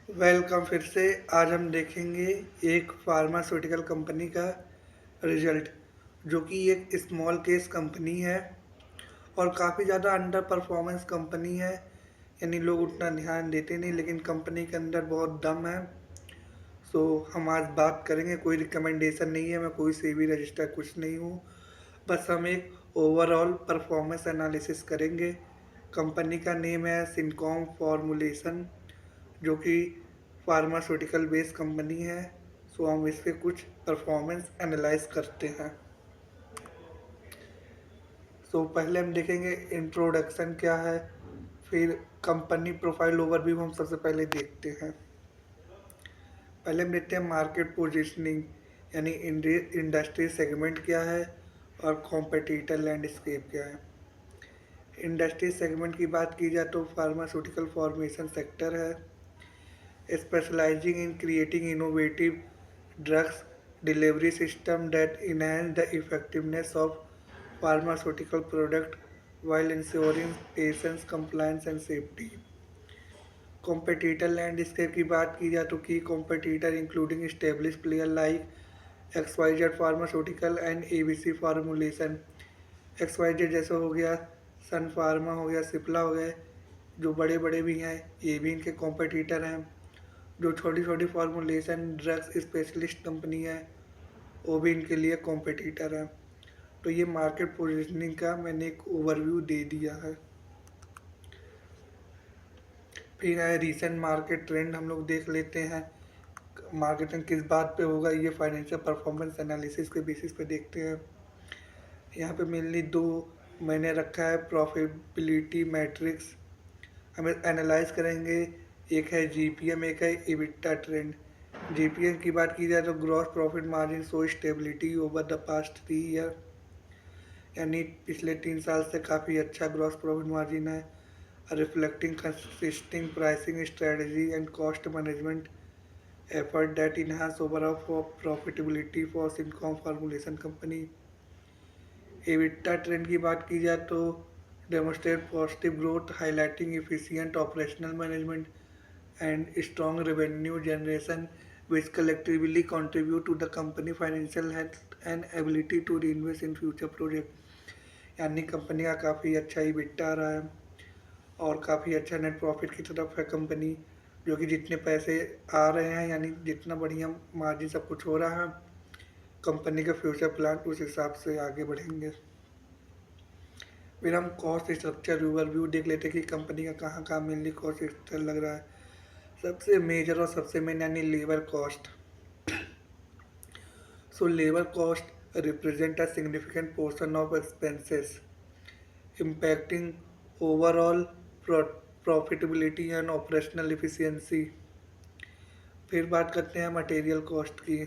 Welcome फिर से। आज हम देखेंगे एक फार्मास्यूटिकल कंपनी का रिजल्ट, जो कि एक स्मॉल केस कंपनी है और काफ़ी ज़्यादा अंडर परफॉर्मेंस कंपनी है। यानी लोग उतना ध्यान देते नहीं, लेकिन कंपनी के अंदर बहुत दम है। सो हम आज बात करेंगे। कोई रिकमेंडेशन नहीं है, मैं कोई सेबी रजिस्टर कुछ नहीं हूँ। बस हम एक ओवरऑल परफॉर्मेंस एनालिसिस करेंगे। कंपनी का नेम है सिनकॉम फॉर्मुलेशन, जो कि फार्मास्यूटिकल बेस्ड कंपनी है। सो हम इस पे कुछ परफॉर्मेंस एनालाइज करते हैं। सो पहले हम देखेंगे इंट्रोडक्शन क्या है, फिर कंपनी प्रोफाइल ओवरव्यू हम सबसे पहले देखते हैं। पहले हम देखते हैं मार्केट पोजीशनिंग, यानी इंडस्ट्री सेगमेंट क्या है और कॉम्पिटिटर लैंडस्केप क्या है। इंडस्ट्री सेगमेंट की बात की जाए तो फार्मास्यूटिकल फॉर्मेशन सेक्टर है, specializing in creating innovative drugs delivery system that enhance the effectiveness of pharmaceutical product while ensuring patients compliance and safety. Competitor landscape की बात की जाए तो की competitor including establish player like XYZ pharmaceutical and ABC formulation. XYZ जैसे हो गया, सन pharma हो गया, सिप्ला हो गया, जो बड़े बड़े भी हैं, ये भी इनके कॉम्पिटिटर हैं। जो छोटी छोटी फार्मूलेशन ड्रग्स स्पेशलिस्ट कंपनी है, वो भी इनके लिए कॉम्पिटिटर है। तो ये मार्केट पोजीशनिंग का मैंने एक ओवरव्यू दे दिया है। फिर है रीसेंट मार्केट ट्रेंड, हम लोग देख लेते हैं मार्केटिंग किस बात पे होगा। ये फाइनेंशियल परफॉर्मेंस एनालिसिस के बेसिस पे देखते हैं। यहाँ पे मेनली दो मैंने रखा है प्रॉफिटेबिलिटी मैट्रिक्स, हम एनालाइज करेंगे। एक है जीपीएम, एक है इबिटा ट्रेंड। जीपीएम की बात की जाए तो gross profit margin show stability over the past 3 year, यानी पिछले 3 साल से काफ़ी अच्छा ग्रॉस प्रॉफिट मार्जिन है, reflecting consisting pricing strategy and cost management effort that enhance overall profitability for Syncom formulation company. EBITDA trend की बात की जाए तो demonstrate positive growth highlighting efficient operational management and strong revenue generation, which collectively contribute to the company financial health and ability to reinvest in future project। यानी company का काफ़ी अच्छा EBITDA आ रहा है और काफ़ी अच्छा नेट प्रॉफिट की तरफ है कंपनी, जो कि जितने पैसे आ रहे हैं, यानी जितना बढ़िया मार्जिन सब कुछ हो रहा है, कंपनी का फ्यूचर प्लान उस हिसाब से आगे बढ़ेंगे। फिर हम कॉस्ट स्ट्रक्चर ओवरव्यू देख लेते हैं कि कंपनी का कहाँ कहाँ मेनली कॉस्ट स्ट्रक्चर लग रहा है। सबसे मेजर और सबसे मेन यानी labour cost. So labour cost represent a significant portion of expenses impacting overall profitability and operational efficiency. फिर बात करते हैं मटेरियल कॉस्ट की।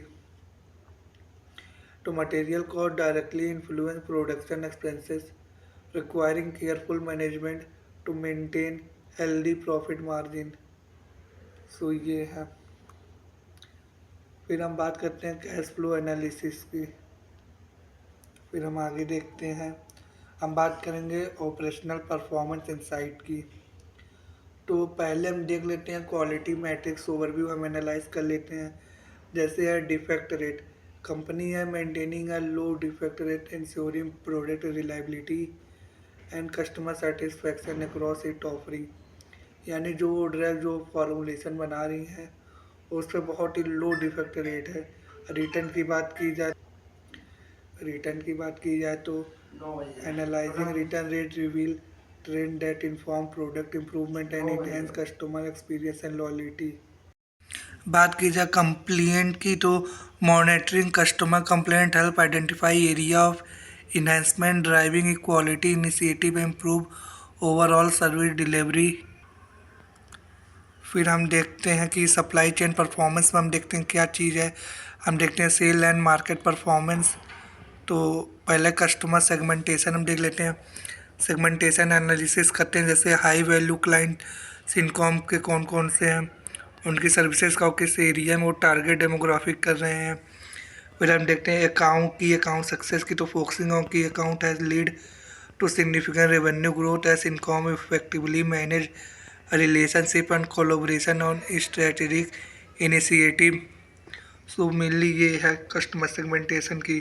तो material cost directly influence production expenses requiring careful management to maintain healthy profit margin. So ये है। फिर हम बात करते हैं कैश फ्लो एनालिसिस की। फिर हम आगे देखते हैं, हम बात करेंगे ऑपरेशनल परफॉर्मेंस इंसाइट की। तो पहले हम देख लेते हैं क्वालिटी मैट्रिक्स ओवरव्यू, हम एनालाइज कर लेते हैं। जैसे है डिफेक्ट रेट, कंपनी है maintaining a low defect rate ensuring product reliability and customer satisfaction across it offering. यानी जो ड्रग जो फॉर्मुलेशन बना रही हैं उस पर बहुत ही लो डिफेक्ट रेट है। रिटर्न की बात की जाए तो analysing return rate reveal trend that inform product improvement and enhance customer experience and loyalty. बात की जाए कंप्लेंट की तो monitoring customer complaint help identify area of enhancement driving quality initiative improve overall service delivery. फिर हम देखते हैं कि सप्लाई चेन परफॉर्मेंस में हम देखते हैं क्या चीज़ है। हम देखते हैं सेल एंड मार्केट परफॉर्मेंस। तो पहले कस्टमर सेगमेंटेशन हम देख लेते हैं। सेगमेंटेशन एनालिसिस करते हैं, जैसे हाई वैल्यू क्लाइंट सिनकॉम के कौन कौन से हैं, उनकी सर्विसेज का किस एरिया में वो टारगेट डेमोग्राफिक कर रहे हैं। फिर हम देखते हैं अकाउंट सक्सेस की। तो focusing on key account has lead to significant revenue growth as income effectively manage relationship and collaboration on strategic initiative. So mainly ये है कस्टमर सेगमेंटेशन की।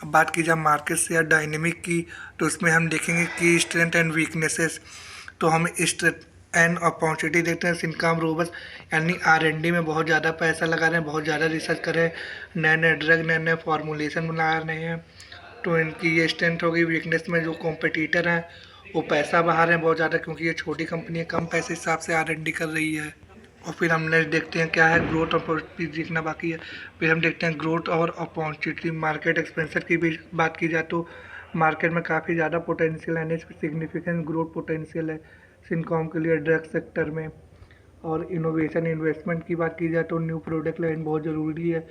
अब बात की जाए मार्केट शेयर डायनेमिक की, तो उसमें हम देखेंगे कि स्ट्रेंथ एंड वीकनेसेस। तो हम स्ट्रेंथ एंड अपॉर्चुनिटी देखते हैं। इनकम रोबस यानी R&D में बहुत ज़्यादा पैसा लगा रहे हैं, बहुत ज़्यादा रिसर्च कर रहे हैं, नए नए ड्रग नए नए फॉर्मुलेशन बना रहे हैं। तो इनकी ये स्ट्रेंथ होगी। वीकनेस में जो कॉम्पिटिटर हैं वो पैसा बहा रहे हैं बहुत ज़्यादा, क्योंकि ये छोटी कंपनी है, कम पैसे हिसाब से R&D कर रही है। और फिर हम नेक्स्ट देखते हैं क्या है, ग्रोथ अपॉर्चुनिटी देखना बाकी है। फिर हम देखते हैं ग्रोथ और अपॉर्चुनिटी मार्केट एक्सपेंशन की भी बात की जाए तो मार्केट में काफ़ी ज़्यादा पोटेंशियल है, सिग्निफिकेंट ग्रोथ पोटेंशियल है सिनकॉम के लिए ड्रग सेक्टर में। और इनोवेशन इन्वेस्टमेंट की बात की जाए तो न्यू प्रोडक्ट लाइन बहुत ज़रूरी है,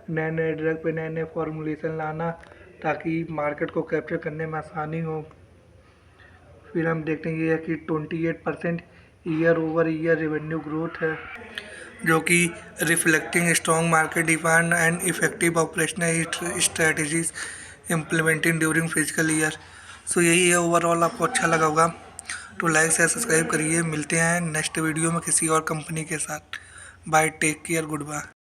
नए नए ड्रग पे नए नए फॉर्मुलेशन लाना ताकि मार्केट को कैप्चर करने में आसानी हो। फिर हम देखते हैं ये है कि 28% year over year revenue growth है, जो कि reflecting strong market demand and effective operational strategies implementing during physical year. So यही है ओवरऑल। आपको अच्छा लगा होगा तो लाइक शेयर सब्सक्राइब करिए। मिलते हैं नेक्स्ट वीडियो में किसी और कंपनी के साथ। Bye, take care, good bye.